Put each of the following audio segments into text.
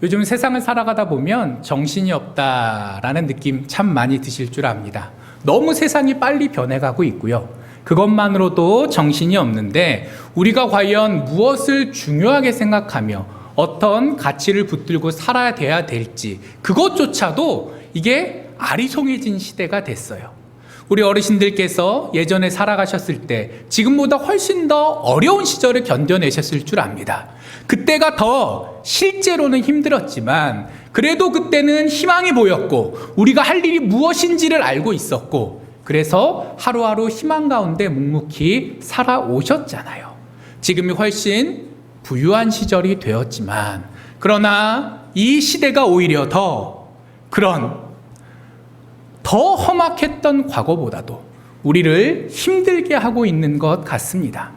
요즘 세상을 살아가다 보면 정신이 없다라는 느낌 참 많이 드실 줄 압니다. 너무 세상이 빨리 변해가고 있고요. 그것만으로도 정신이 없는데 우리가 과연 무엇을 중요하게 생각하며 어떤 가치를 붙들고 살아야 돼야 될지 그것조차도 이게 아리송해진 시대가 됐어요. 우리 어르신들께서 예전에 살아가셨을 때 지금보다 훨씬 더 어려운 시절을 견뎌내셨을 줄 압니다. 그때가 더 실제로는 힘들었지만 그래도 그때는 희망이 보였고 우리가 할 일이 무엇인지를 알고 있었고 그래서 하루하루 희망 가운데 묵묵히 살아오셨잖아요. 지금이 훨씬 부유한 시절이 되었지만 그러나 이 시대가 오히려 더 험악했던 과거보다도 우리를 힘들게 하고 있는 것 같습니다.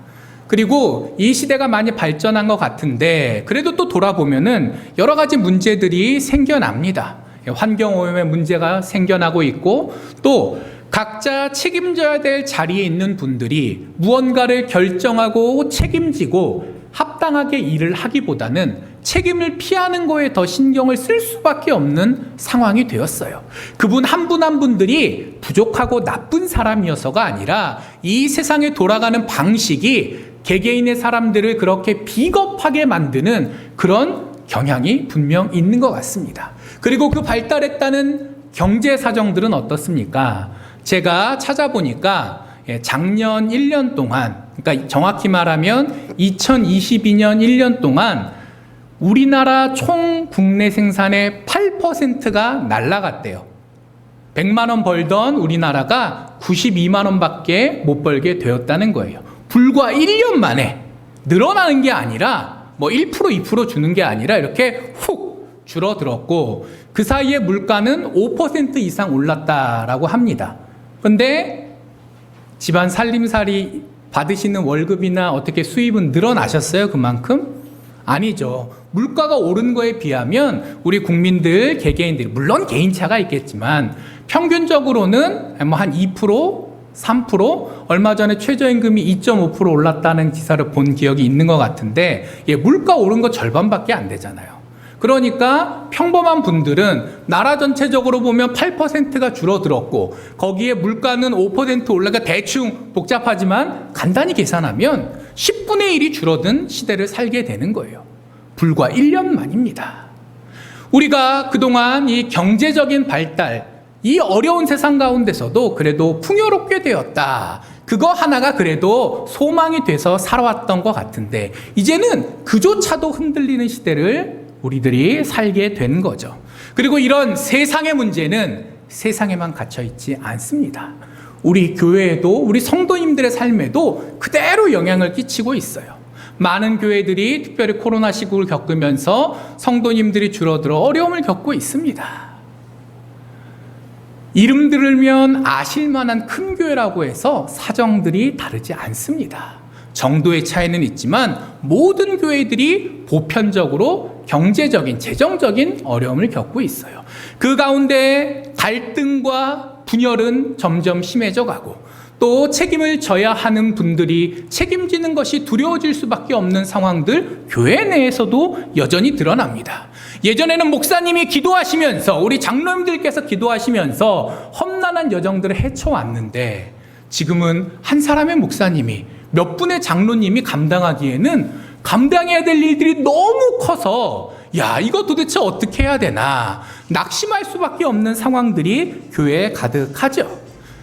그리고 이 시대가 많이 발전한 것 같은데 그래도 또 돌아보면은 여러 가지 문제들이 생겨납니다. 환경오염의 문제가 생겨나고 있고 또 각자 책임져야 될 자리에 있는 분들이 무언가를 결정하고 책임지고 합당하게 일을 하기보다는 책임을 피하는 거에 더 신경을 쓸 수밖에 없는 상황이 되었어요. 그분 한 분 한 분들이 부족하고 나쁜 사람이어서가 아니라 이 세상에 돌아가는 방식이 개개인의 사람들을 그렇게 비겁하게 만드는 그런 경향이 분명 있는 것 같습니다. 그리고 그 발달했다는 경제 사정들은 어떻습니까? 제가 찾아보니까 작년 1년 동안, 그러니까 정확히 말하면 2022년 1년 동안 우리나라 총 국내 생산의 8%가 날라갔대요. 100만 원 벌던 우리나라가 92만 원밖에 못 벌게 되었다는 거예요. 불과 1년 만에 늘어나는 게 아니라 뭐 1% 2% 주는 게 아니라 이렇게 훅 줄어들었고 그 사이에 물가는 5% 이상 올랐다라고 합니다. 근데 집안 살림살이 받으시는 월급이나 어떻게 수입은 늘어나셨어요? 그만큼? 아니죠. 물가가 오른 거에 비하면 우리 국민들, 개개인들, 물론 개인차가 있겠지만 평균적으로는 뭐 한 2%, 3%? 얼마 전에 최저임금이 2.5% 올랐다는 기사를 본 기억이 있는 것 같은데 물가 오른 거 절반밖에 안 되잖아요. 그러니까 평범한 분들은 나라 전체적으로 보면 8%가 줄어들었고 거기에 물가는 5% 올라가 대충 복잡하지만 간단히 계산하면 10분의 1이 줄어든 시대를 살게 되는 거예요. 불과 1년 만입니다. 우리가 그동안 이 경제적인 발달, 이 어려운 세상 가운데서도 그래도 풍요롭게 되었다. 그거 하나가 그래도 소망이 돼서 살아왔던 것 같은데 이제는 그조차도 흔들리는 시대를 우리들이 살게 된 거죠. 그리고 이런 세상의 문제는 세상에만 갇혀 있지 않습니다. 우리 교회에도 우리 성도님들의 삶에도 그대로 영향을 끼치고 있어요. 많은 교회들이 특별히 코로나 시국을 겪으면서 성도님들이 줄어들어 어려움을 겪고 있습니다. 이름 들으면 아실만한 큰 교회라고 해서 사정들이 다르지 않습니다. 정도의 차이는 있지만 모든 교회들이 보편적으로 경제적인, 재정적인 어려움을 겪고 있어요. 그 가운데 갈등과 분열은 점점 심해져 가고 또 책임을 져야 하는 분들이 책임지는 것이 두려워질 수밖에 없는 상황들 교회 내에서도 여전히 드러납니다. 예전에는 목사님이 기도하시면서 우리 장로님들께서 기도하시면서 험난한 여정들을 헤쳐왔는데 지금은 한 사람의 목사님이 몇 분의 장로님이 감당하기에는 감당해야 될 일들이 너무 커서 이거 도대체 어떻게 해야 되나 낙심할 수밖에 없는 상황들이 교회에 가득하죠.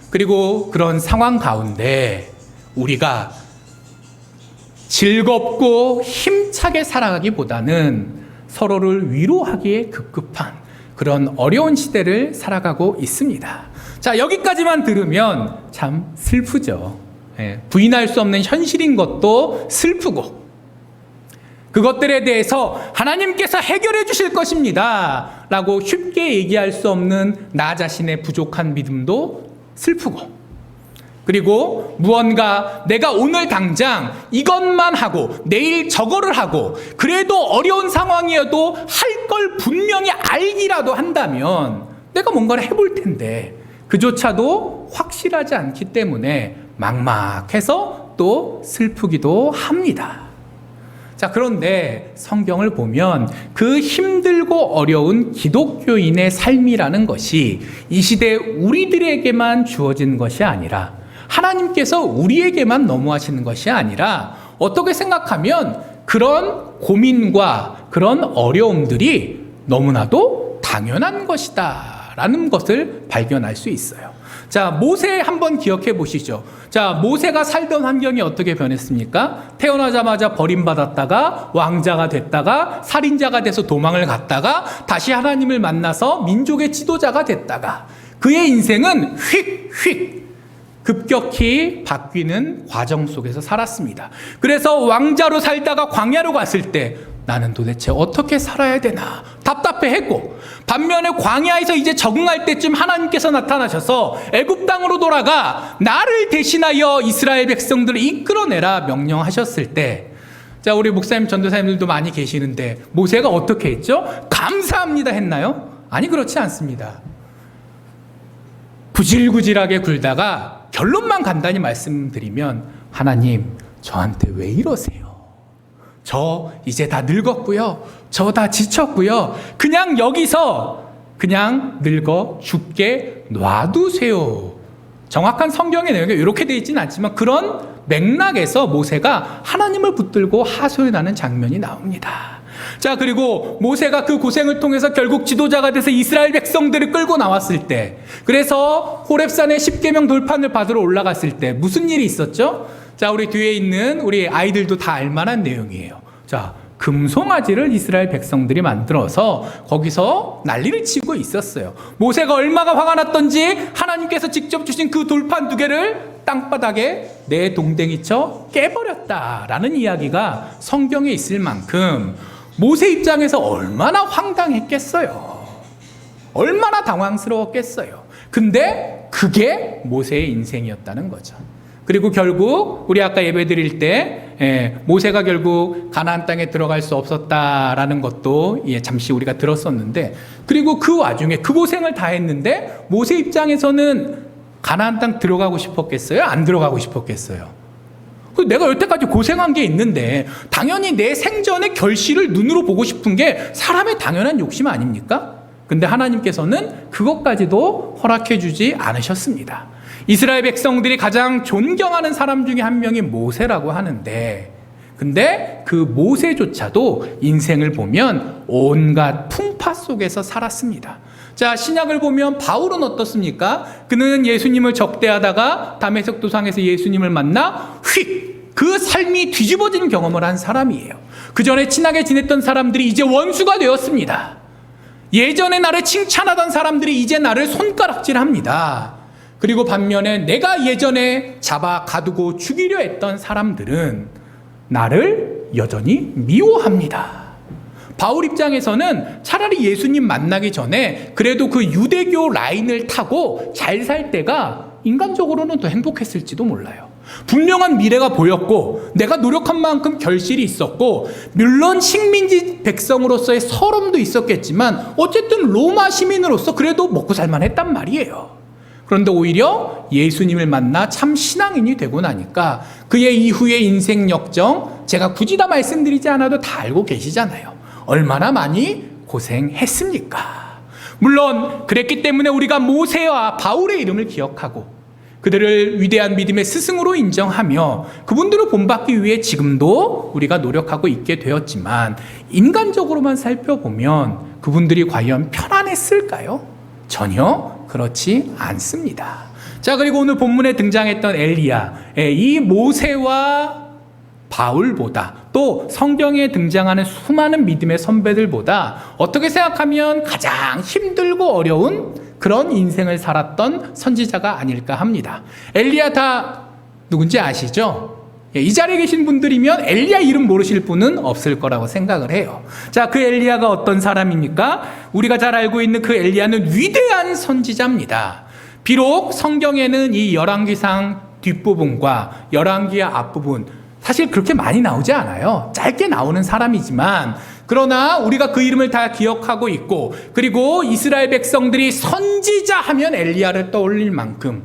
그리고 그런 상황 가운데 우리가 즐겁고 힘차게 살아가기보다는 서로를 위로하기에 급급한 그런 어려운 시대를 살아가고 있습니다. 자, 여기까지만 들으면 참 슬프죠. 부인할 수 없는 현실인 것도 슬프고 그것들에 대해서 하나님께서 해결해 주실 것입니다 라고 쉽게 얘기할 수 없는 나 자신의 부족한 믿음도 슬프고 그리고 무언가 내가 오늘 당장 이것만 하고 내일 저거를 하고 그래도 어려운 상황이어도 할 걸 분명히 알기라도 한다면 내가 뭔가를 해볼 텐데 그조차도 확실하지 않기 때문에 막막해서 또 슬프기도 합니다. 자, 그런데 성경을 보면 그 힘들고 어려운 기독교인의 삶이라는 것이 이 시대 우리들에게만 주어진 것이 아니라 하나님께서 우리에게만 너무하시는 것이 아니라 어떻게 생각하면 그런 고민과 그런 어려움들이 너무나도 당연한 것이다 라는 것을 발견할 수 있어요. 자, 모세 한번 기억해 보시죠. 자, 모세가 살던 환경이 어떻게 변했습니까? 태어나자마자 버림받았다가 왕자가 됐다가 살인자가 돼서 도망을 갔다가 다시 하나님을 만나서 민족의 지도자가 됐다가 그의 인생은 휙휙 급격히 바뀌는 과정 속에서 살았습니다. 그래서 왕자로 살다가 광야로 갔을 때 나는 도대체 어떻게 살아야 되나 답답해했고, 반면에 광야에서 이제 적응할 때쯤 하나님께서 나타나셔서 애굽 땅으로 돌아가 나를 대신하여 이스라엘 백성들을 이끌어내라 명령하셨을 때, 자, 우리 목사님 전도사님들도 많이 계시는데 모세가 어떻게 했죠? 감사합니다 했나요? 아니, 그렇지 않습니다. 구질구질하게 굴다가 결론만 간단히 말씀드리면, 하나님 저한테 왜 이러세요? 저 이제 다 늙었고요. 저 다 지쳤고요. 그냥 여기서 그냥 늙어 죽게 놔두세요. 정확한 성경의 내용이 이렇게 되어 있지는 않지만 그런 맥락에서 모세가 하나님을 붙들고 하소연하는 장면이 나옵니다. 자, 그리고 모세가 그 고생을 통해서 결국 지도자가 돼서 이스라엘 백성들을 끌고 나왔을 때, 그래서 호렙산에 십계명 돌판을 받으러 올라갔을 때 무슨 일이 있었죠? 자, 우리 뒤에 있는 우리 아이들도 다 알만한 내용이에요. 자, 금송아지를 이스라엘 백성들이 만들어서 거기서 난리를 치고 있었어요. 모세가 얼마나 화가 났던지 하나님께서 직접 주신 그 돌판 2개를 땅바닥에 내 동댕이 쳐 깨버렸다라는 이야기가 성경에 있을 만큼 모세 입장에서 얼마나 황당했겠어요. 얼마나 당황스러웠겠어요. 근데 그게 모세의 인생이었다는 거죠. 그리고 결국 우리 아까 예배 드릴 때 모세가 결국 가나안 땅에 들어갈 수 없었다라는 것도 잠시 우리가 들었었는데, 그리고 그 와중에 그 고생을 다 했는데 모세 입장에서는 가나안 땅 들어가고 싶었겠어요? 안 들어가고 싶었겠어요? 내가 여태까지 고생한 게 있는데 당연히 내 생전의 결실을 눈으로 보고 싶은 게 사람의 당연한 욕심 아닙니까? 근데 하나님께서는 그것까지도 허락해 주지 않으셨습니다. 이스라엘 백성들이 가장 존경하는 사람 중에 한 명이 모세라고 하는데, 근데 그 모세조차도 인생을 보면 온갖 풍파 속에서 살았습니다. 자, 신약을 보면 바울은 어떻습니까? 그는 예수님을 적대하다가 다메섹 도상에서 예수님을 만나 그 삶이 뒤집어진 경험을 한 사람이에요. 그 전에 친하게 지냈던 사람들이 이제 원수가 되었습니다. 예전에 나를 칭찬하던 사람들이 이제 나를 손가락질합니다. 그리고 반면에 내가 예전에 잡아 가두고 죽이려 했던 사람들은 나를 여전히 미워합니다. 바울 입장에서는 차라리 예수님 만나기 전에 그래도 그 유대교 라인을 타고 잘 살 때가 인간적으로는 더 행복했을지도 몰라요. 분명한 미래가 보였고 내가 노력한 만큼 결실이 있었고, 물론 식민지 백성으로서의 서름도 있었겠지만 어쨌든 로마 시민으로서 그래도 먹고 살만 했단 말이에요. 그런데 오히려 예수님을 만나 참 신앙인이 되고 나니까 그의 이후의 인생 역정, 제가 굳이 다 말씀드리지 않아도 다 알고 계시잖아요. 얼마나 많이 고생했습니까? 물론 그랬기 때문에 우리가 모세와 바울의 이름을 기억하고 그들을 위대한 믿음의 스승으로 인정하며 그분들을 본받기 위해 지금도 우리가 노력하고 있게 되었지만, 인간적으로만 살펴보면 그분들이 과연 편안했을까요? 전혀 그렇지 않습니다. 자, 그리고 오늘 본문에 등장했던 엘리야, 이 모세와 바울보다 또 성경에 등장하는 수많은 믿음의 선배들보다 어떻게 생각하면 가장 힘들고 어려운 그런 인생을 살았던 선지자가 아닐까 합니다. 엘리야 다 누군지 아시죠? 이 자리에 계신 분들이면 엘리야 이름 모르실 분은 없을 거라고 생각을 해요. 자, 그 엘리야가 어떤 사람입니까? 우리가 잘 알고 있는 그 엘리야는 위대한 선지자입니다. 비록 성경에는 이 열왕기상 뒷부분과 열왕기의 앞부분 사실 그렇게 많이 나오지 않아요. 짧게 나오는 사람이지만, 그러나 우리가 그 이름을 다 기억하고 있고, 그리고 이스라엘 백성들이 선지자 하면 엘리야를 떠올릴 만큼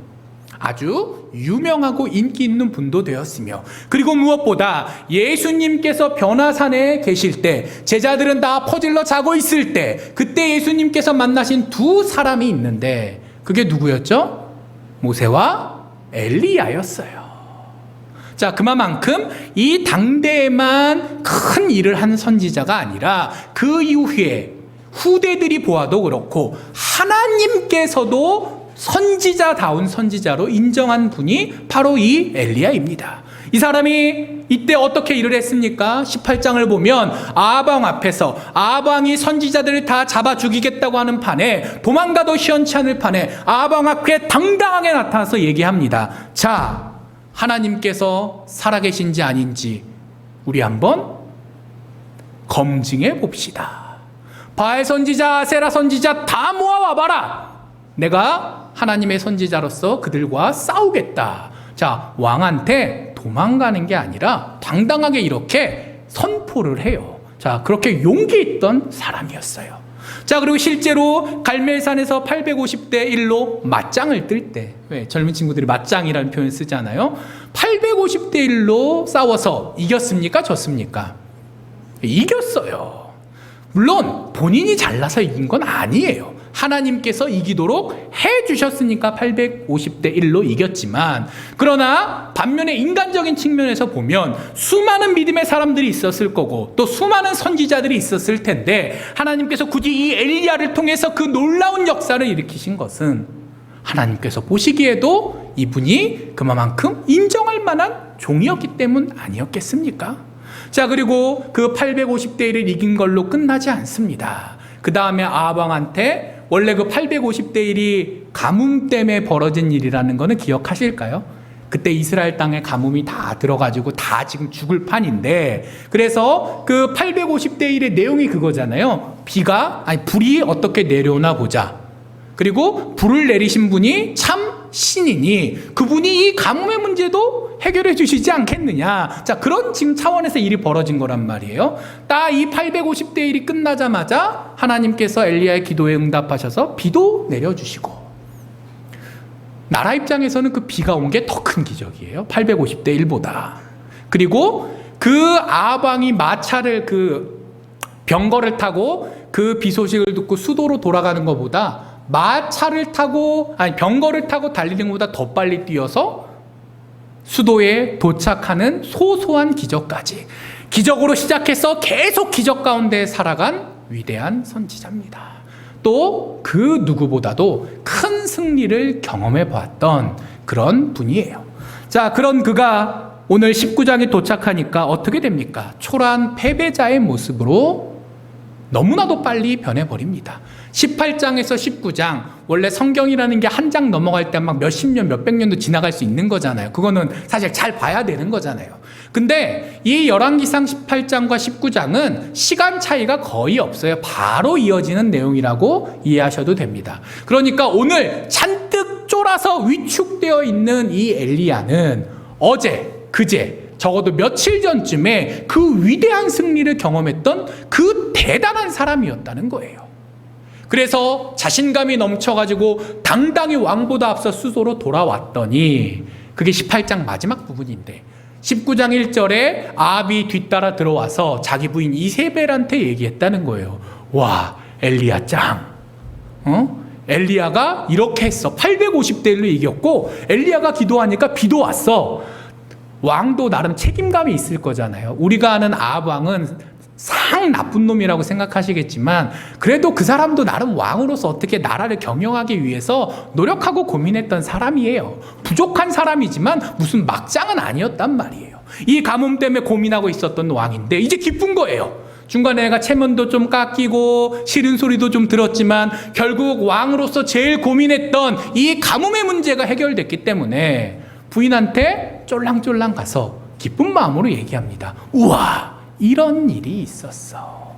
아주 유명하고 인기 있는 분도 되었으며, 그리고 무엇보다 예수님께서 변화산에 계실 때, 제자들은 다 퍼질러 자고 있을 때, 그때 예수님께서 만나신 두 사람이 있는데 그게 누구였죠? 모세와 엘리야였어요. 자, 그만큼 이 당대에만 큰 일을 한 선지자가 아니라 그 이후에 후대들이 보아도 그렇고 하나님께서도 선지자다운 선지자로 인정한 분이 바로 이 엘리야입니다. 이 사람이 이때 어떻게 일을 했습니까? 18장을 보면 아방 앞에서 아방이 선지자들을 다 잡아 죽이겠다고 하는 판에, 도망가도 시원치 않을 판에 아방 앞에 당당하게 나타나서 얘기합니다. 자, 하나님께서 살아계신지 아닌지 우리 한번 검증해 봅시다. 바알 선지자, 아세라 선지자 다 모아와봐라. 내가 하나님의 선지자로서 그들과 싸우겠다. 자, 왕한테 도망가는 게 아니라 당당하게 이렇게 선포를 해요. 자, 그렇게 용기 있던 사람이었어요. 자, 그리고 실제로 갈멜산에서 850대 1로 맞짱을 뜰 때, 왜 젊은 친구들이 맞짱이라는 표현을 쓰잖아요. 850대 1로 싸워서 이겼습니까? 졌습니까? 이겼어요. 물론 본인이 잘나서 이긴 건 아니에요. 하나님께서 이기도록 해주셨으니까 850대 1로 이겼지만, 그러나 반면에 인간적인 측면에서 보면 수많은 믿음의 사람들이 있었을 거고 또 수많은 선지자들이 있었을 텐데, 하나님께서 굳이 이 엘리야를 통해서 그 놀라운 역사를 일으키신 것은 하나님께서 보시기에도 이분이 그만큼 인정할 만한 종이었기 때문 아니었겠습니까? 자, 그리고 그 850대 1을 이긴 걸로 끝나지 않습니다. 그 다음에 아방한테, 원래 그 850대 1이 가뭄 때문에 벌어진 일이라는 거는 기억하실까요? 그때 이스라엘 땅에 가뭄이 다 들어가지고 다 지금 죽을 판인데, 그래서 그 850대 1의 내용이 그거잖아요. 불이 어떻게 내려오나 보자. 그리고 불을 내리신 분이 참 신이니 그분이 이 가뭄의 문제도 해결해 주시지 않겠느냐. 자, 그런 지금 차원에서 일이 벌어진 거란 말이에요. 딱 이 850대 1이 끝나자마자 하나님께서 엘리야의 기도에 응답하셔서 비도 내려주시고, 나라 입장에서는 그 비가 온 게 더 큰 기적이에요. 850대 1보다. 그리고 그 아방이 마차를, 그 병거를 타고 그 비 소식을 듣고 수도로 돌아가는 것보다 병거를 타고 달리는 것보다 더 빨리 뛰어서 수도에 도착하는 소소한 기적까지, 기적으로 시작해서 계속 기적 가운데 살아간 위대한 선지자입니다. 또 그 누구보다도 큰 승리를 경험해 보았던 그런 분이에요. 자, 그런 그가 오늘 19장에 도착하니까 어떻게 됩니까? 초라한 패배자의 모습으로 너무나도 빨리 변해버립니다. 18장에서 19장, 원래 성경이라는 게 한 장 넘어갈 때 막 몇십 년, 몇백 년도 지나갈 수 있는 거잖아요. 그거는 사실 잘 봐야 되는 거잖아요. 근데 이 열왕기상 18장과 19장은 시간 차이가 거의 없어요. 바로 이어지는 내용이라고 이해하셔도 됩니다. 그러니까 오늘 잔뜩 쫄아서 위축되어 있는 이 엘리야는 어제, 그제, 적어도 며칠 전쯤에 그 위대한 승리를 경험했던 그 대단한 사람이었다는 거예요. 그래서 자신감이 넘쳐가지고 당당히 왕보다 앞서 수도로 돌아왔더니, 그게 18장 마지막 부분인데 19장 1절에 아합이 뒤따라 들어와서 자기 부인 이세벨한테 얘기했다는 거예요. 와, 엘리야 짱. 엘리야가 이렇게 했어. 850대 1로 이겼고 엘리야가 기도하니까 비도 왔어. 왕도 나름 책임감이 있을 거잖아요. 우리가 아는 아합 왕은 상 나쁜 놈이라고 생각하시겠지만, 그래도 그 사람도 나름 왕으로서 어떻게 나라를 경영하기 위해서 노력하고 고민했던 사람이에요. 부족한 사람이지만 무슨 막장은 아니었단 말이에요. 이 가뭄 때문에 고민하고 있었던 왕인데 이제 기쁜 거예요. 중간에 내가 체면도 좀 깎이고 싫은 소리도 좀 들었지만 결국 왕으로서 제일 고민했던 이 가뭄의 문제가 해결됐기 때문에 부인한테 쫄랑쫄랑 가서 기쁜 마음으로 얘기합니다. 우와, 이런 일이 있었어.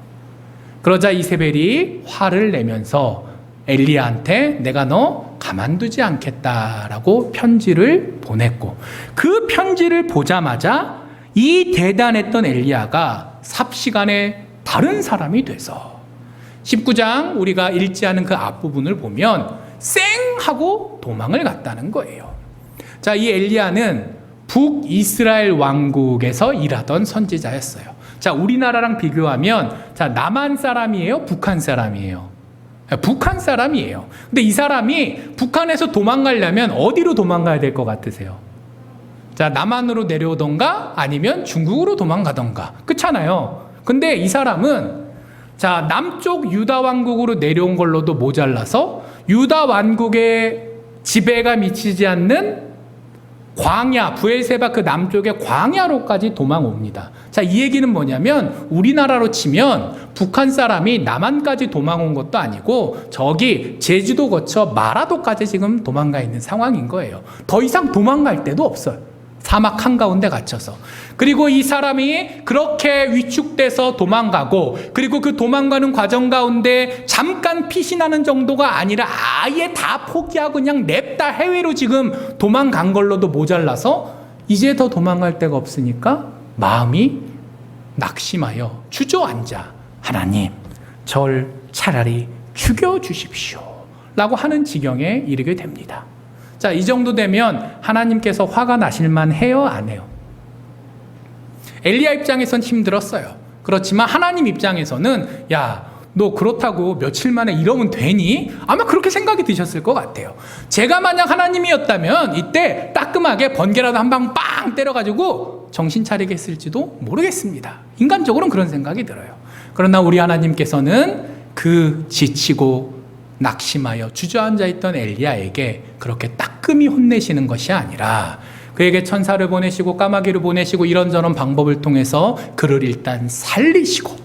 그러자 이세벨이 화를 내면서 엘리야한테 내가 너 가만두지 않겠다라고 편지를 보냈고, 그 편지를 보자마자 이 대단했던 엘리야가 삽시간에 다른 사람이 돼서 19장 우리가 읽지 않은 그 앞부분을 보면 쌩 하고 도망을 갔다는 거예요. 자, 이 엘리야는 북이스라엘 왕국에서 일하던 선지자였어요. 자, 우리나라랑 비교하면, 자, 남한 사람이에요? 북한 사람이에요? 북한 사람이에요. 근데 이 사람이 북한에서 도망가려면 어디로 도망가야 될 것 같으세요? 자, 남한으로 내려오던가 아니면 중국으로 도망가던가. 그렇잖아요. 근데 이 사람은, 자, 남쪽 유다 왕국으로 내려온 걸로도 모자라서 유다 왕국의 지배가 미치지 않는 광야, 부엘세바 그 남쪽의 광야로까지 도망옵니다. 자, 이 얘기는 뭐냐면 우리나라로 치면 북한 사람이 남한까지 도망온 것도 아니고 저기 제주도 거쳐 마라도까지 지금 도망가 있는 상황인 거예요. 더 이상 도망갈 데도 없어요. 사막 한가운데 갇혀서. 그리고 이 사람이 그렇게 위축돼서 도망가고, 그리고 그 도망가는 과정 가운데 잠깐 피신하는 정도가 아니라 아예 다 포기하고 그냥 냅다 해외로 지금 도망간 걸로도 모자라서 이제 더 도망갈 데가 없으니까 마음이 낙심하여 주저앉아 하나님, 절 차라리 죽여주십시오 라고 하는 지경에 이르게 됩니다. 자, 이 정도 되면 하나님께서 화가 나실만 해요, 안 해요? 엘리야 입장에선 힘들었어요. 그렇지만 하나님 입장에서는 야, 너 그렇다고 며칠 만에 이러면 되니? 아마 그렇게 생각이 드셨을 것 같아요. 제가 만약 하나님이었다면 이때 따끔하게 번개라도 한 방 빵 때려가지고 정신 차리게 했을지도 모르겠습니다. 인간적으로는 그런 생각이 들어요. 그러나 우리 하나님께서는 그 지치고 낙심하여 주저앉아 있던 엘리야에게 그렇게 따끔히 혼내시는 것이 아니라 그에게 천사를 보내시고 까마귀를 보내시고 이런저런 방법을 통해서 그를 일단 살리시고,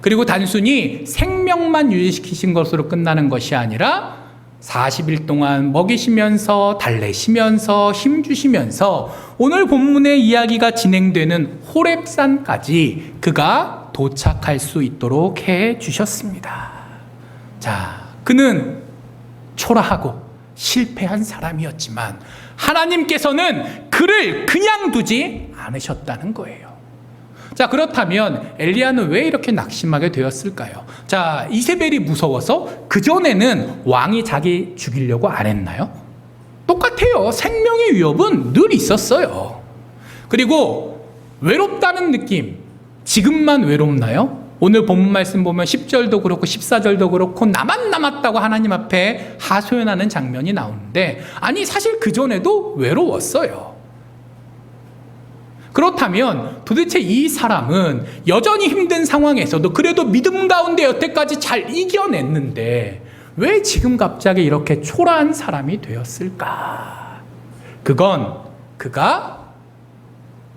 그리고 단순히 생명만 유지시키신 것으로 끝나는 것이 아니라 40일 동안 먹이시면서 달래시면서 힘주시면서 오늘 본문의 이야기가 진행되는 호렙산까지 그가 도착할 수 있도록 해주셨습니다. 자, 그는 초라하고 실패한 사람이었지만 하나님께서는 그를 그냥 두지 않으셨다는 거예요. 자, 그렇다면 엘리야는 왜 이렇게 낙심하게 되었을까요? 자, 이세벨이 무서워서 그전에는 왕이 자기 죽이려고 안 했나요? 똑같아요. 생명의 위협은 늘 있었어요. 그리고 외롭다는 느낌, 지금만 외롭나요? 오늘 본문 말씀 보면 10절도 그렇고 14절도 그렇고 나만 남았다고 하나님 앞에 하소연하는 장면이 나오는데, 아니 사실 그전에도 외로웠어요. 그렇다면 도대체 이 사람은 여전히 힘든 상황에서도 그래도 믿음 가운데 여태까지 잘 이겨냈는데 왜 지금 갑자기 이렇게 초라한 사람이 되었을까? 그건 그가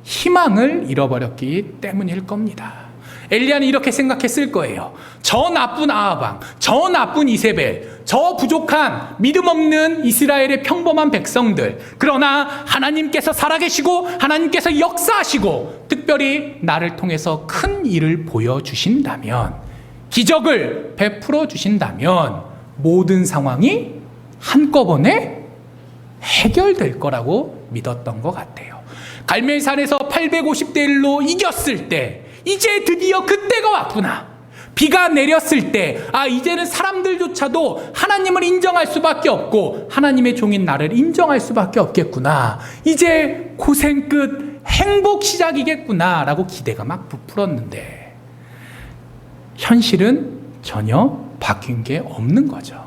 희망을 잃어버렸기 때문일 겁니다. 엘리야는 이렇게 생각했을 거예요. 저 나쁜 아합, 저 나쁜 이세벨, 저 부족한 믿음 없는 이스라엘의 평범한 백성들, 그러나 하나님께서 살아계시고 하나님께서 역사하시고 특별히 나를 통해서 큰 일을 보여주신다면, 기적을 베풀어 주신다면 모든 상황이 한꺼번에 해결될 거라고 믿었던 것 같아요. 갈멜산에서 850대 1로 이겼을 때 이제 드디어 그때가 왔구나. 비가 내렸을 때 이제는 사람들조차도 하나님을 인정할 수밖에 없고 하나님의 종인 나를 인정할 수밖에 없겠구나. 이제 고생 끝 행복 시작이겠구나 라고 기대가 막 부풀었는데 현실은 전혀 바뀐 게 없는 거죠.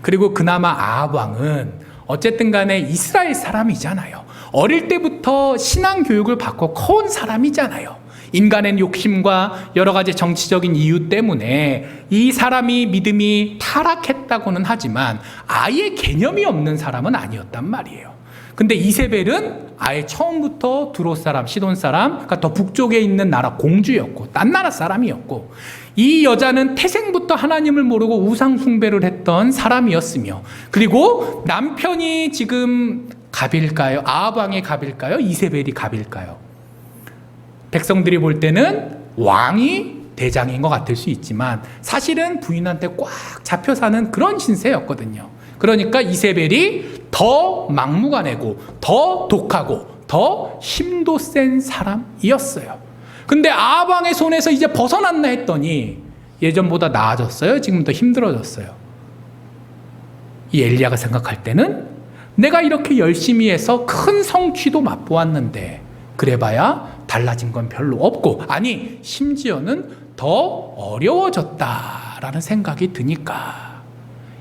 그리고 그나마 아합 왕은 어쨌든 간에 이스라엘 사람이잖아요. 어릴 때부터 신앙 교육을 받고 커온 사람이잖아요. 인간의 욕심과 여러 가지 정치적인 이유 때문에 이 사람이 믿음이 타락했다고는 하지만 아예 개념이 없는 사람은 아니었단 말이에요. 근데 이세벨은 아예 처음부터 두로 사람, 시돈 사람, 그러니까 더 북쪽에 있는 나라 공주였고 딴 나라 사람이었고, 이 여자는 태생부터 하나님을 모르고 우상 숭배를 했던 사람이었으며, 그리고 남편이 지금 갑일까요? 아합 왕의 갑일까요? 이세벨이 갑일까요? 백성들이 볼 때는 왕이 대장인 것 같을 수 있지만 사실은 부인한테 꽉 잡혀 사는 그런 신세였거든요. 그러니까 이세벨이 더 막무가내고 더 독하고 더 힘도 센 사람이었어요. 근데 아합 왕의 손에서 이제 벗어났나 했더니 예전보다 나아졌어요? 지금 더 힘들어졌어요? 이 엘리야가 생각할 때는 내가 이렇게 열심히 해서 큰 성취도 맛보았는데 그래봐야 달라진 건 별로 없고, 아니 심지어는 더 어려워졌다라는 생각이 드니까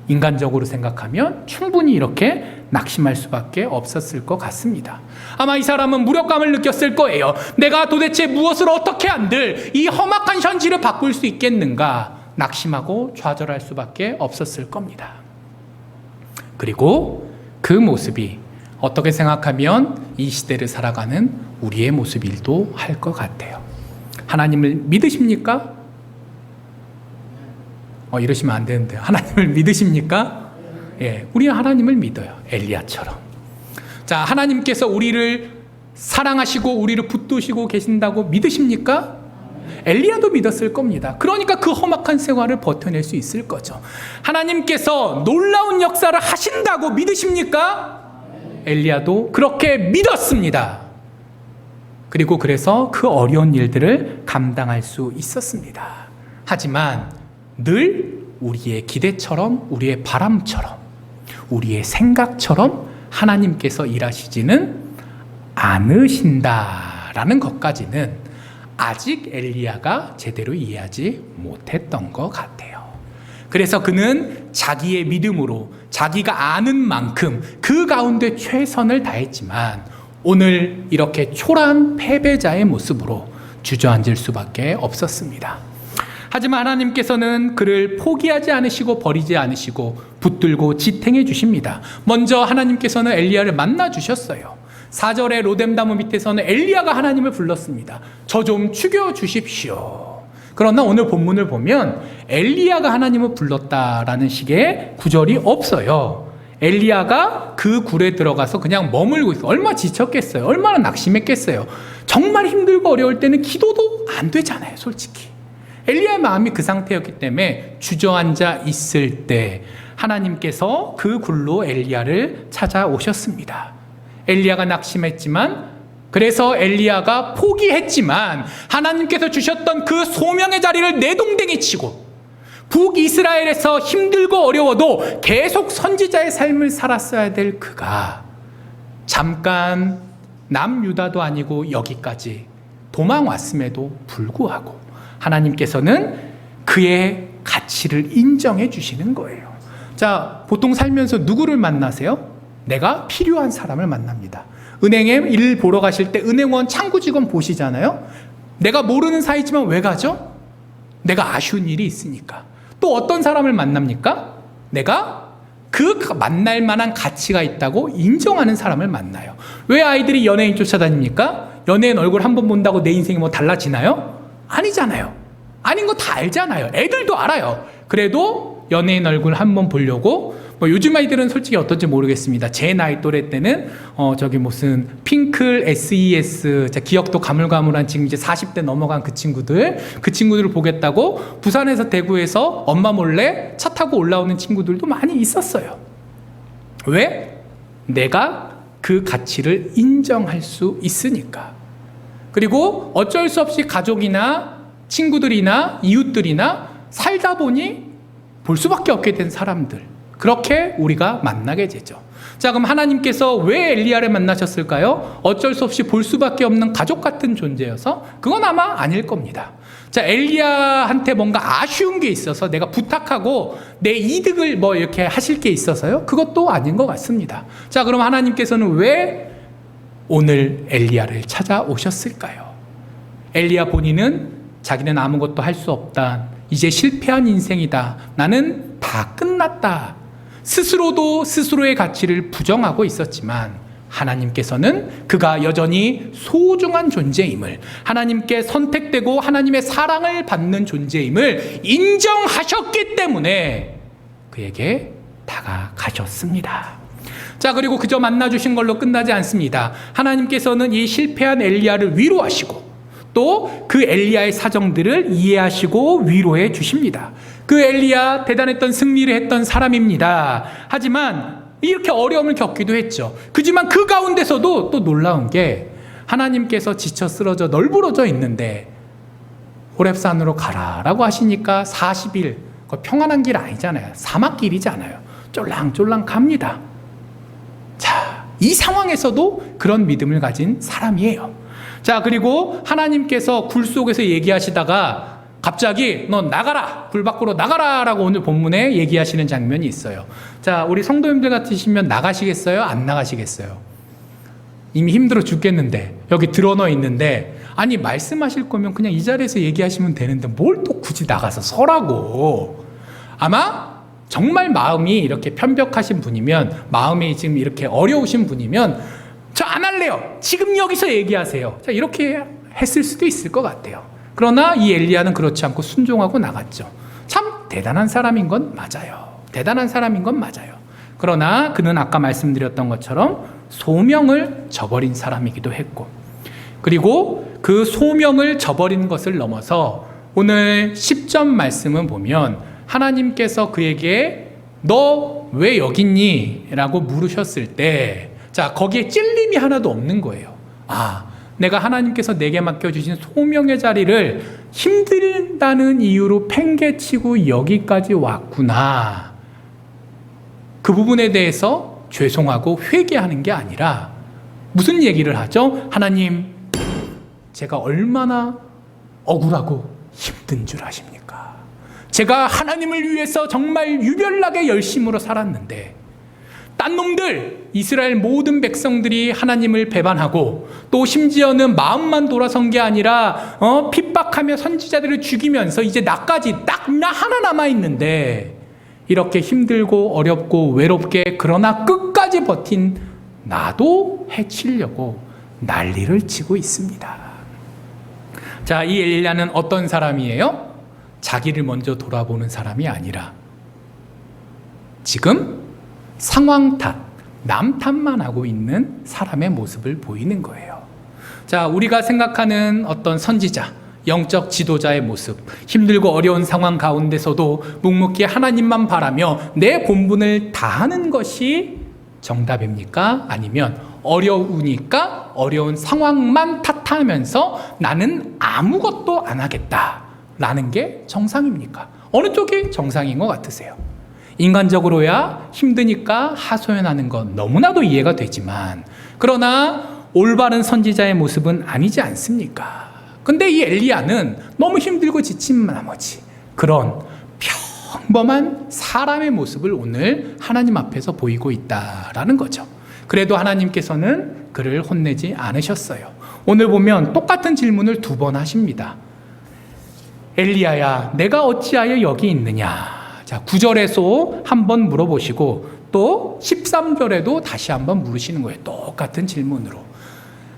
인간적으로 생각하면 충분히 이렇게 낙심할 수밖에 없었을 것 같습니다. 아마 이 사람은 무력감을 느꼈을 거예요. 내가 도대체 무엇을 어떻게 한들 이 험악한 현실을 바꿀 수 있겠는가, 낙심하고 좌절할 수밖에 없었을 겁니다. 그리고 그 모습이 어떻게 생각하면 이 시대를 살아가는 우리의 모습일도 할 것 같아요. 하나님을 믿으십니까? 이러시면 안 되는데요. 하나님을 믿으십니까? 예, 우리는 하나님을 믿어요. 엘리야처럼. 자, 하나님께서 우리를 사랑하시고 우리를 붙드시고 계신다고 믿으십니까? 엘리야도 믿었을 겁니다. 그러니까 그 험악한 생활을 버텨낼 수 있을 거죠. 하나님께서 놀라운 역사를 하신다고 믿으십니까? 엘리야도 그렇게 믿었습니다. 그리고 그래서 그 어려운 일들을 감당할 수 있었습니다. 하지만 늘 우리의 기대처럼, 우리의 바람처럼, 우리의 생각처럼 하나님께서 일하시지는 않으신다라는 것까지는 아직 엘리야가 제대로 이해하지 못했던 것 같아요. 그래서 그는 자기의 믿음으로 자기가 아는 만큼 그 가운데 최선을 다했지만 오늘 이렇게 초라한 패배자의 모습으로 주저앉을 수밖에 없었습니다. 하지만 하나님께서는 그를 포기하지 않으시고 버리지 않으시고 붙들고 지탱해 주십니다. 먼저 하나님께서는 엘리야를 만나 주셨어요. 4절의 로뎀나무 밑에서는 엘리야가 하나님을 불렀습니다. 저 좀 죽여 주십시오. 그러나 오늘 본문을 보면 엘리야가 하나님을 불렀다라는 식의 구절이 없어요. 엘리야가 그 굴에 들어가서 그냥 머물고 있어요. 얼마나 지쳤겠어요. 얼마나 낙심했겠어요. 정말 힘들고 어려울 때는 기도도 안 되잖아요, 솔직히. 엘리야의 마음이 그 상태였기 때문에 주저앉아 있을 때 하나님께서 그 굴로 엘리야를 찾아오셨습니다. 엘리야가 낙심했지만, 그래서 엘리야가 포기했지만 하나님께서 주셨던 그 소명의 자리를 내동댕이 치고 북이스라엘에서 힘들고 어려워도 계속 선지자의 삶을 살았어야 될 그가 잠깐 남유다도 아니고 여기까지 도망왔음에도 불구하고 하나님께서는 그의 가치를 인정해 주시는 거예요. 자, 보통 살면서 누구를 만나세요? 내가 필요한 사람을 만납니다. 은행에 일 보러 가실 때 은행원 창구 직원 보시잖아요. 내가 모르는 사이지만 왜 가죠? 내가 아쉬운 일이 있으니까. 또 어떤 사람을 만납니까? 내가 그 만날 만한 가치가 있다고 인정하는 사람을 만나요. 왜 아이들이 연예인 쫓아다닙니까? 연예인 얼굴 한번 본다고 내 인생이 뭐 달라지나요? 아니잖아요. 아닌 거 다 알잖아요. 애들도 알아요. 그래도 연예인 얼굴 한번 보려고, 요즘 아이들은 솔직히 어떤지 모르겠습니다. 제 나이 또래 때는 저기 무슨 핑클, SES, 기억도 가물가물한 지금 이제 40대 넘어간 그 친구들을 보겠다고 부산에서 대구에서 엄마 몰래 차 타고 올라오는 친구들도 많이 있었어요. 왜? 내가 그 가치를 인정할 수 있으니까. 그리고 어쩔 수 없이 가족이나 친구들이나 이웃들이나 살다 보니 볼 수밖에 없게 된 사람들, 그렇게 우리가 만나게 되죠. 자, 그럼 하나님께서 왜 엘리야를 만나셨을까요? 어쩔 수 없이 볼 수밖에 없는 가족 같은 존재여서? 그건 아마 아닐 겁니다. 자, 엘리야한테 뭔가 아쉬운 게 있어서 내가 부탁하고 내 이득을 이렇게 하실 게 있어서요? 그것도 아닌 것 같습니다. 자, 그럼 하나님께서는 왜 오늘 엘리야를 찾아오셨을까요? 엘리야 본인은 자기는 아무것도 할 수 없다. 이제 실패한 인생이다. 나는 다 끝났다. 스스로도 스스로의 가치를 부정하고 있었지만 하나님께서는 그가 여전히 소중한 존재임을, 하나님께 선택되고 하나님의 사랑을 받는 존재임을 인정하셨기 때문에 그에게 다가가셨습니다. 자, 그리고 그저 만나주신 걸로 끝나지 않습니다. 하나님께서는 이 실패한 엘리야를 위로하시고 또 그 엘리야의 사정들을 이해하시고 위로해 주십니다. 그 엘리야 대단했던 승리를 했던 사람입니다. 하지만 이렇게 어려움을 겪기도 했죠. 그지만 그 가운데서도 또 놀라운 게 하나님께서 지쳐 쓰러져 널브러져 있는데 호렙산으로 가라라고 하시니까 40일, 평안한 길 아니잖아요. 사막길이잖아요. 쫄랑쫄랑 갑니다. 자, 이 상황에서도 그런 믿음을 가진 사람이에요. 자, 그리고 하나님께서 굴 속에서 얘기하시다가 갑자기 너 나가라, 굴 밖으로 나가라 라고 오늘 본문에 얘기하시는 장면이 있어요. 자, 우리 성도님들 같으시면 나가시겠어요? 안 나가시겠어요? 이미 힘들어 죽겠는데 여기 드러넣어 있는데, 아니 말씀하실 거면 그냥 이 자리에서 얘기하시면 되는데 뭘 또 굳이 나가서 서라고. 아마 정말 마음이 이렇게 편벽하신 분이면, 마음이 지금 이렇게 어려우신 분이면 저 안 할래요, 지금 여기서 얘기하세요, 자 이렇게 했을 수도 있을 것 같아요. 그러나 이 엘리야는 그렇지 않고 순종하고 나갔죠. 참 대단한 사람인 건 맞아요. 대단한 사람인 건 맞아요. 그러나 그는 아까 말씀드렸던 것처럼 소명을 저버린 사람이기도 했고, 그리고 그 소명을 저버린 것을 넘어서 오늘 10절 말씀을 보면 하나님께서 그에게 너 왜 여기 있니? 라고 물으셨을 때, 자 거기에 찔림이 하나도 없는 거예요. 아, 내가 하나님께서 내게 맡겨주신 소명의 자리를 힘들다는 이유로 팽개치고 여기까지 왔구나. 그 부분에 대해서 죄송하고 회개하는 게 아니라 무슨 얘기를 하죠? 하나님, 제가 얼마나 억울하고 힘든 줄 아십니까? 제가 하나님을 위해서 정말 유별나게 열심으로 살았는데 딴 놈들, 이스라엘 모든 백성들이 하나님을 배반하고 또 심지어는 마음만 돌아선 게 아니라 핍박하며 선지자들을 죽이면서 이제 나까지 딱 나 하나 남아있는데 이렇게 힘들고 어렵고 외롭게 그러나 끝까지 버틴 나도 해치려고 난리를 치고 있습니다. 자, 이 엘리야는 어떤 사람이에요? 자기를 먼저 돌아보는 사람이 아니라 지금 상황 탓, 남 탓만 하고 있는 사람의 모습을 보이는 거예요. 자, 우리가 생각하는 어떤 선지자, 영적 지도자의 모습, 힘들고 어려운 상황 가운데서도 묵묵히 하나님만 바라며 내 본분을 다하는 것이 정답입니까? 아니면 어려우니까 어려운 상황만 탓하면서 나는 아무것도 안 하겠다라는 게 정상입니까? 어느 쪽이 정상인 것 같으세요? 인간적으로야 힘드니까 하소연하는 건 너무나도 이해가 되지만, 그러나 올바른 선지자의 모습은 아니지 않습니까? 근데 이 엘리야는 너무 힘들고 지친 나머지 그런 평범한 사람의 모습을 오늘 하나님 앞에서 보이고 있다라는 거죠. 그래도 하나님께서는 그를 혼내지 않으셨어요. 오늘 보면 똑같은 질문을 2번 하십니다. 엘리야야, 내가 어찌하여 여기 있느냐? 자, 9절에서 한번 물어보시고 또 13절에도 다시 한번 물으시는 거예요. 똑같은 질문으로.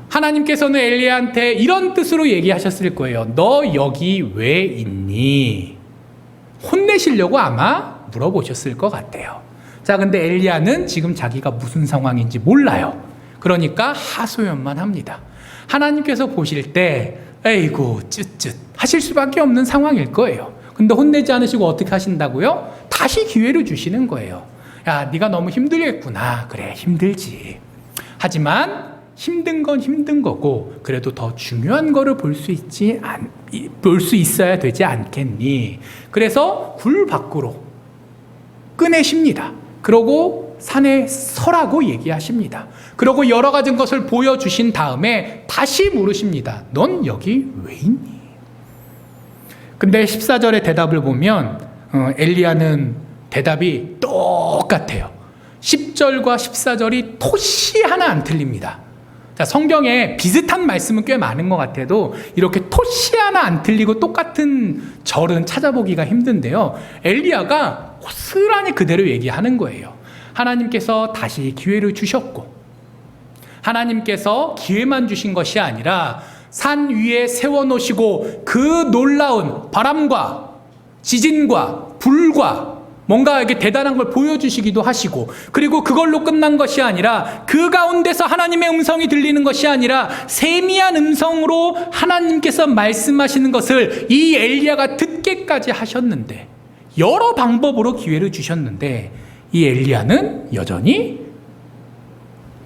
하나님께서는 엘리야한테 이런 뜻으로 얘기하셨을 거예요. 너 여기 왜 있니? 혼내시려고 아마 물어보셨을 것 같아요. 자, 근데 엘리야는 지금 자기가 무슨 상황인지 몰라요. 그러니까 하소연만 합니다. 하나님께서 보실 때 에이구 쯧쯧 하실 수밖에 없는 상황일 거예요. 근데 혼내지 않으시고 어떻게 하신다고요? 다시 기회를 주시는 거예요. 야, 네가 너무 힘들겠구나. 그래, 힘들지. 하지만 힘든 건 힘든 거고 그래도 더 중요한 거를 볼 수 있어야 되지 않겠니? 그래서 굴 밖으로 꺼내십니다. 그러고 산에 서라고 얘기하십니다. 그러고 여러 가지 것을 보여주신 다음에 다시 물으십니다. 넌 여기 왜 있니? 근데 14절의 대답을 보면 엘리야는 대답이 똑같아요. 10절과 14절이 토시 하나 안 틀립니다. 자, 성경에 비슷한 말씀은 꽤 많은 것 같아도 이렇게 토시 하나 안 틀리고 똑같은 절은 찾아보기가 힘든데요. 엘리야가 고스란히 그대로 얘기하는 거예요. 하나님께서 다시 기회를 주셨고, 하나님께서 기회만 주신 것이 아니라 산 위에 세워놓으시고 그 놀라운 바람과 지진과 불과 뭔가 이렇게 대단한 걸 보여주시기도 하시고, 그리고 그걸로 끝난 것이 아니라 그 가운데서 하나님의 음성이 들리는 것이 아니라 세미한 음성으로 하나님께서 말씀하시는 것을 이 엘리야가 듣게까지 하셨는데, 여러 방법으로 기회를 주셨는데 이 엘리야는 여전히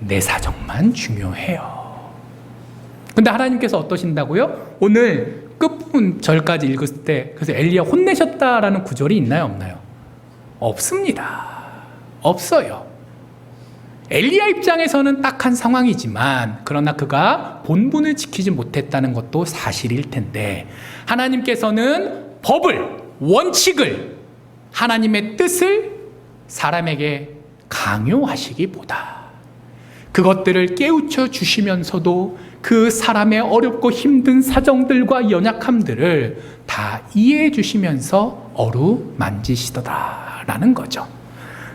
내 사정만 중요해요. 근데 하나님께서 어떠신다고요? 오늘 끝부분 절까지 읽었을 때 그래서 엘리야 혼내셨다라는 구절이 있나요, 없나요? 없습니다. 없어요. 엘리야 입장에서는 딱한 상황이지만 그러나 그가 본분을 지키지 못했다는 것도 사실일 텐데, 하나님께서는 법을, 원칙을, 하나님의 뜻을 사람에게 강요하시기보다 그것들을 깨우쳐 주시면서도 그 사람의 어렵고 힘든 사정들과 연약함들을 다 이해해 주시면서 어루만지시더라라는 거죠.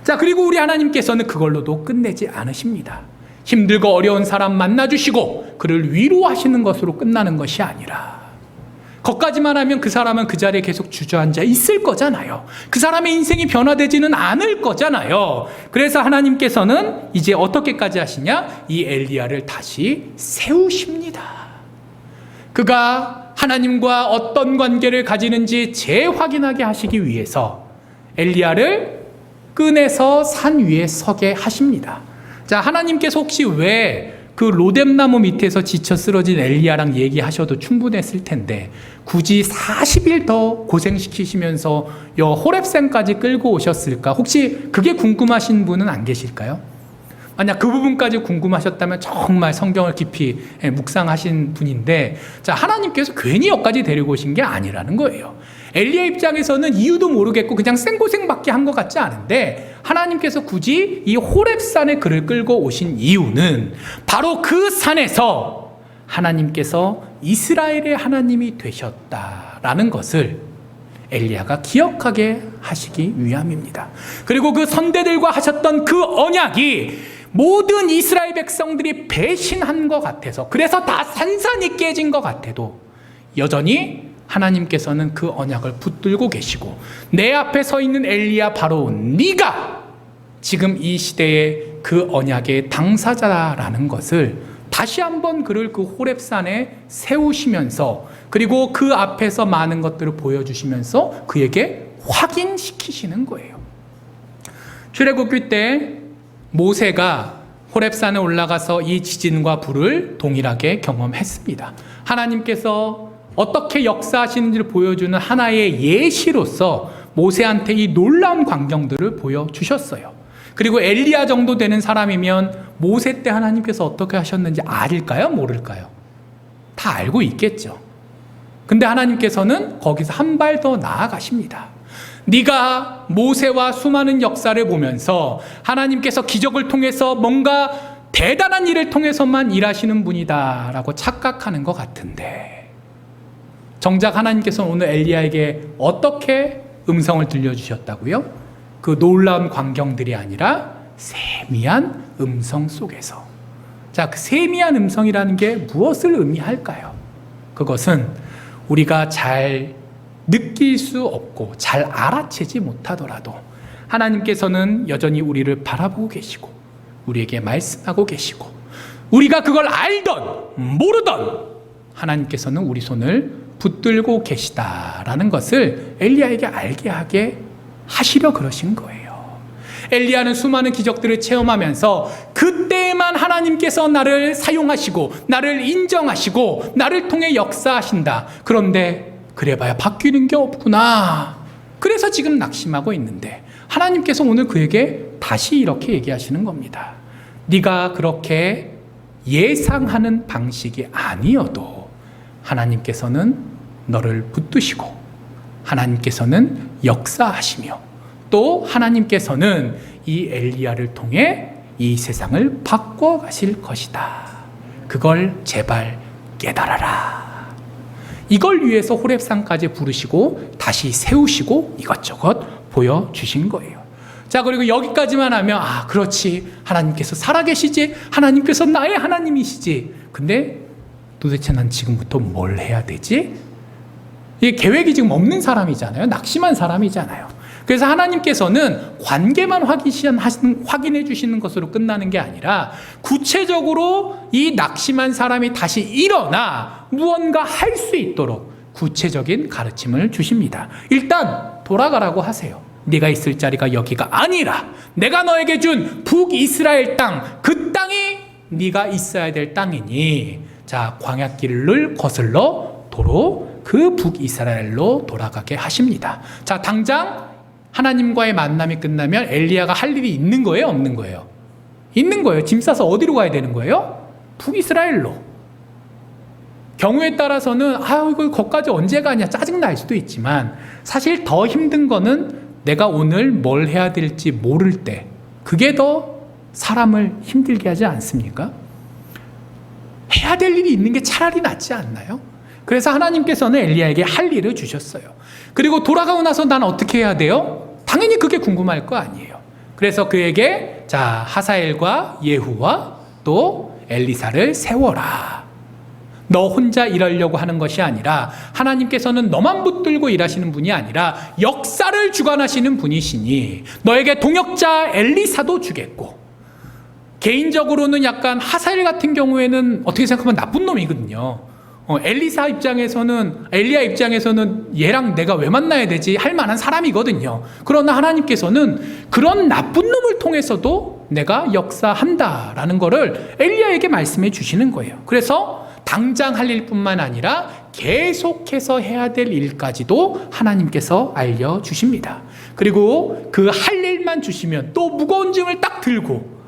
자, 그리고 우리 하나님께서는 그걸로도 끝내지 않으십니다. 힘들고 어려운 사람 만나주시고 그를 위로하시는 것으로 끝나는 것이 아니라, 거기까지만 하면 그 사람은 그 자리에 계속 주저앉아 있을 거잖아요. 그 사람의 인생이 변화되지는 않을 거잖아요. 그래서 하나님께서는 이제 어떻게까지 하시냐? 이 엘리야를 다시 세우십니다. 그가 하나님과 어떤 관계를 가지는지 재확인하게 하시기 위해서 엘리야를 꺼내서 산 위에 서게 하십니다. 자, 하나님께서 혹시 왜 그 로뎀나무 밑에서 지쳐 쓰러진 엘리야랑 얘기하셔도 충분했을 텐데 굳이 40일 더 고생시키시면서 호렙산까지 끌고 오셨을까? 혹시 그게 궁금하신 분은 안 계실까요? 만약 그 부분까지 궁금하셨다면 정말 성경을 깊이 묵상하신 분인데, 자, 하나님께서 괜히 여기까지 데리고 오신 게 아니라는 거예요. 엘리야 입장에서는 이유도 모르겠고 그냥 생고생밖에 한 것 같지 않은데, 하나님께서 굳이 이 호렙산에 그를 끌고 오신 이유는 바로 그 산에서 하나님께서 이스라엘의 하나님이 되셨다라는 것을 엘리야가 기억하게 하시기 위함입니다. 그리고 그 선대들과 하셨던 그 언약이 모든 이스라엘 백성들이 배신한 것 같아서, 그래서 다 산산이 깨진 것 같아도 여전히 하나님께서는 그 언약을 붙들고 계시고, 내 앞에 서 있는 엘리야 바로 네가 지금 이 시대의 그 언약의 당사자라는 것을 다시 한번 그를 그 호렙산에 세우시면서, 그리고 그 앞에서 많은 것들을 보여주시면서 그에게 확인시키시는 거예요. 출애굽기 때 모세가 호렙산에 올라가서 이 지진과 불을 동일하게 경험했습니다. 하나님께서 어떻게 역사하시는지를 보여주는 하나의 예시로서 모세한테 이 놀라운 광경들을 보여주셨어요. 그리고 엘리야 정도 되는 사람이면 모세 때 하나님께서 어떻게 하셨는지 알까요? 모를까요? 다 알고 있겠죠. 근데 하나님께서는 거기서 한 발 더 나아가십니다. 네가 모세와 수많은 역사를 보면서 하나님께서 기적을 통해서 뭔가 대단한 일을 통해서만 일하시는 분이다 라고 착각하는 것 같은데, 정작 하나님께서는 오늘 엘리야에게 어떻게 음성을 들려주셨다고요? 그 놀라운 광경들이 아니라 세미한 음성 속에서. 자, 그 세미한 음성이라는 게 무엇을 의미할까요? 그것은 우리가 잘 느낄 수 없고 잘 알아채지 못하더라도 하나님께서는 여전히 우리를 바라보고 계시고 우리에게 말씀하고 계시고, 우리가 그걸 알던 모르던 하나님께서는 우리 손을 붙들고 계시다라는 것을 엘리야에게 알게 하게 하시려 그러신 거예요. 엘리야는 수많은 기적들을 체험하면서 그때만 하나님께서 나를 사용하시고 나를 인정하시고 나를 통해 역사하신다. 그런데 그래봐야 바뀌는 게 없구나. 그래서 지금 낙심하고 있는데 하나님께서 오늘 그에게 다시 이렇게 얘기하시는 겁니다. 네가 그렇게 예상하는 방식이 아니어도 하나님께서는 너를 붙드시고 하나님께서는 역사하시며 또 하나님께서는 이 엘리야를 통해 이 세상을 바꿔가실 것이다. 그걸 제발 깨달아라. 이걸 위해서 호렙산까지 부르시고 다시 세우시고 이것저것 보여주신 거예요. 자, 그리고 여기까지만 하면 그렇지, 하나님께서 살아계시지, 하나님께서 나의 하나님이시지. 근데 도대체 난 지금부터 뭘 해야 되지? 이게 계획이 지금 없는 사람이잖아요. 낙심한 사람이잖아요. 그래서 하나님께서는 관계만 확인해 주시는 것으로 끝나는 게 아니라 구체적으로 이 낙심한 사람이 다시 일어나 무언가 할 수 있도록 구체적인 가르침을 주십니다. 일단 돌아가라고 하세요. 네가 있을 자리가 여기가 아니라 내가 너에게 준 북이스라엘 땅, 그 땅이 네가 있어야 될 땅이니, 자, 광야길을 거슬러 도로 그 북이스라엘로 돌아가게 하십니다. 자, 당장 하나님과의 만남이 끝나면 엘리야가 할 일이 있는 거예요, 없는 거예요? 있는 거예요. 짐 싸서 어디로 가야 되는 거예요? 북이스라엘로. 경우에 따라서는 이거 거기까지 언제 가냐 짜증날 수도 있지만, 사실 더 힘든 거는 내가 오늘 뭘 해야 될지 모를 때, 그게 더 사람을 힘들게 하지 않습니까? 해야 될 일이 있는 게 차라리 낫지 않나요? 그래서 하나님께서는 엘리야에게 할 일을 주셨어요. 그리고 돌아가고 나서 난 어떻게 해야 돼요? 당연히 그게 궁금할 거 아니에요. 그래서 그에게 하사엘과 예후와 또 엘리사를 세워라. 너 혼자 일하려고 하는 것이 아니라 하나님께서는 너만 붙들고 일하시는 분이 아니라 역사를 주관하시는 분이시니 너에게 동역자 엘리사도 주겠고, 개인적으로는 약간 하사엘 같은 경우에는 어떻게 생각하면 나쁜 놈이거든요. 엘리야 입장에서는 얘랑 내가 왜 만나야 되지 할 만한 사람이거든요. 그러나 하나님께서는 그런 나쁜 놈을 통해서도 내가 역사한다라는 거를 엘리야에게 말씀해 주시는 거예요. 그래서 당장 할 일뿐만 아니라 계속해서 해야 될 일까지도 하나님께서 알려주십니다. 그리고 그 할 일만 주시면 또 무거운 짐을 딱 들고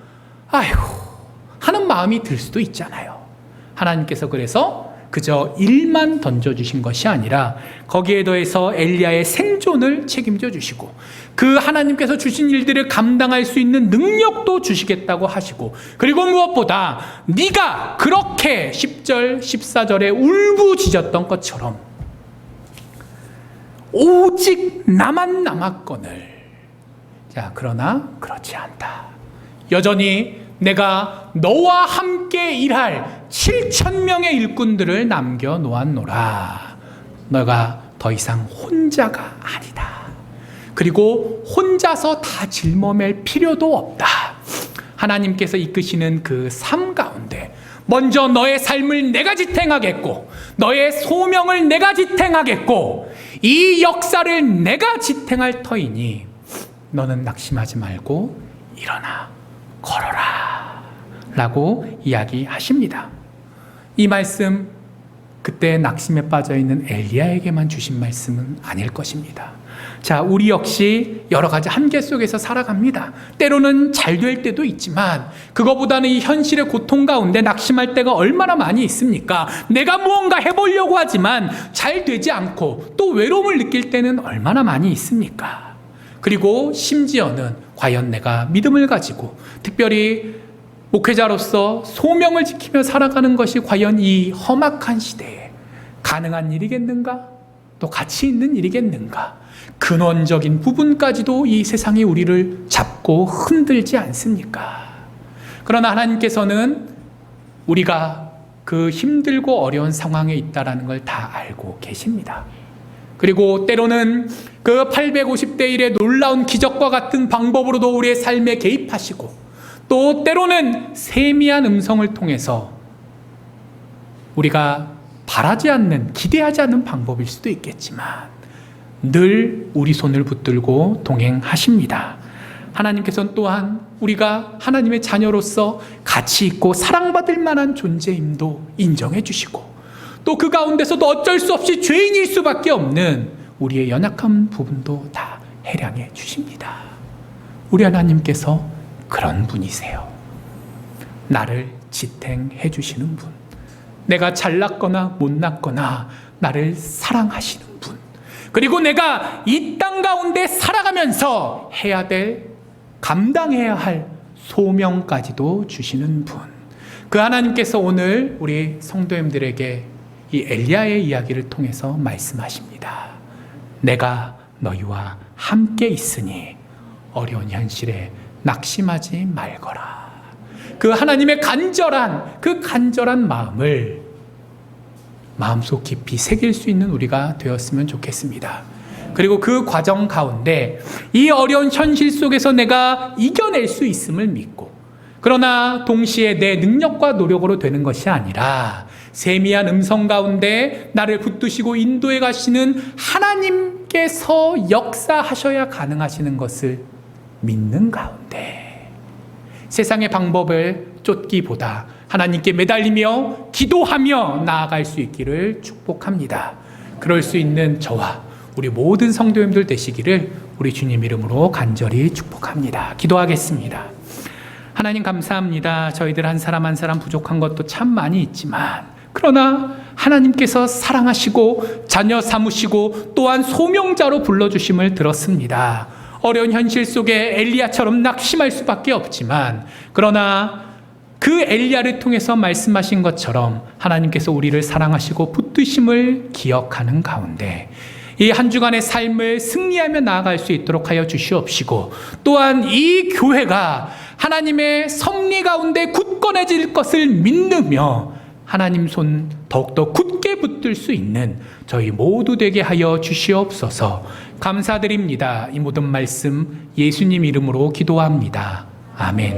하는 마음이 들 수도 있잖아요. 하나님께서 그래서 그저 일만 던져주신 것이 아니라 거기에 더해서 엘리야의 생존을 책임져 주시고, 그 하나님께서 주신 일들을 감당할 수 있는 능력도 주시겠다고 하시고, 그리고 무엇보다 네가 그렇게 10절 14절에 울부짖었던 것처럼 오직 나만 남았거늘, 그러나 그렇지 않다. 여전히 내가 너와 함께 일할 7,000명의 일꾼들을 남겨놓았노라. 너가 더 이상 혼자가 아니다. 그리고 혼자서 다 짊어맬 필요도 없다. 하나님께서 이끄시는 그 삶 가운데 먼저 너의 삶을 내가 지탱하겠고, 너의 소명을 내가 지탱하겠고, 이 역사를 내가 지탱할 터이니 너는 낙심하지 말고 일어나 걸어라 라고 이야기하십니다. 이 말씀, 그때 낙심에 빠져있는 엘리야에게만 주신 말씀은 아닐 것입니다. 우리 역시 여러 가지 한계 속에서 살아갑니다. 때로는 잘 될 때도 있지만 그거보다는 이 현실의 고통 가운데 낙심할 때가 얼마나 많이 있습니까? 내가 무언가 해보려고 하지만 잘 되지 않고 또 외로움을 느낄 때는 얼마나 많이 있습니까? 그리고 심지어는 과연 내가 믿음을 가지고 특별히 목회자로서 소명을 지키며 살아가는 것이 과연 이 험악한 시대에 가능한 일이겠는가? 또 가치 있는 일이겠는가? 근원적인 부분까지도 이 세상이 우리를 잡고 흔들지 않습니까? 그러나 하나님께서는 우리가 그 힘들고 어려운 상황에 있다는 걸 다 알고 계십니다. 그리고 때로는 그 850대 1의 놀라운 기적과 같은 방법으로도 우리의 삶에 개입하시고, 또 때로는 세미한 음성을 통해서 우리가 바라지 않는, 기대하지 않는 방법일 수도 있겠지만 늘 우리 손을 붙들고 동행하십니다. 하나님께서는 또한 우리가 하나님의 자녀로서 가치 있고 사랑받을 만한 존재임도 인정해 주시고, 또 그 가운데서도 어쩔 수 없이 죄인일 수밖에 없는 우리의 연약한 부분도 다 해량해 주십니다. 우리 하나님께서 그런 분이세요. 나를 지탱해 주시는 분, 내가 잘났거나 못났거나 나를 사랑하시는 분, 그리고 내가 이 땅 가운데 살아가면서 해야 될, 감당해야 할 소명까지도 주시는 분, 그 하나님께서 오늘 우리 성도님들에게 이 엘리야의 이야기를 통해서 말씀하십니다. 내가 너희와 함께 있으니 어려운 현실에 낙심하지 말거라. 그 하나님의 간절한 마음을 마음속 깊이 새길 수 있는 우리가 되었으면 좋겠습니다. 그리고 그 과정 가운데 이 어려운 현실 속에서 내가 이겨낼 수 있음을 믿고, 그러나 동시에 내 능력과 노력으로 되는 것이 아니라 세미한 음성 가운데 나를 붙드시고 인도해 가시는 하나님께서 역사하셔야 가능하시는 것을 믿는 가운데 세상의 방법을 쫓기보다 하나님께 매달리며 기도하며 나아갈 수 있기를 축복합니다. 그럴 수 있는 저와 우리 모든 성도님들 되시기를 우리 주님 이름으로 간절히 축복합니다. 기도하겠습니다. 하나님 감사합니다. 저희들 한 사람 한 사람 부족한 것도 참 많이 있지만, 그러나 하나님께서 사랑하시고 자녀 삼으시고 또한 소명자로 불러주심을 들었습니다. 어려운 현실 속에 엘리야처럼 낙심할 수밖에 없지만, 그러나 그 엘리야를 통해서 말씀하신 것처럼 하나님께서 우리를 사랑하시고 붙드심을 기억하는 가운데 이 한 주간의 삶을 승리하며 나아갈 수 있도록 하여 주시옵시고, 또한 이 교회가 하나님의 섭리 가운데 굳건해질 것을 믿으며 하나님 손 더욱더 굳게 붙들 수 있는 저희 모두 되게 하여 주시옵소서. 감사드립니다. 이 모든 말씀 예수님 이름으로 기도합니다. 아멘.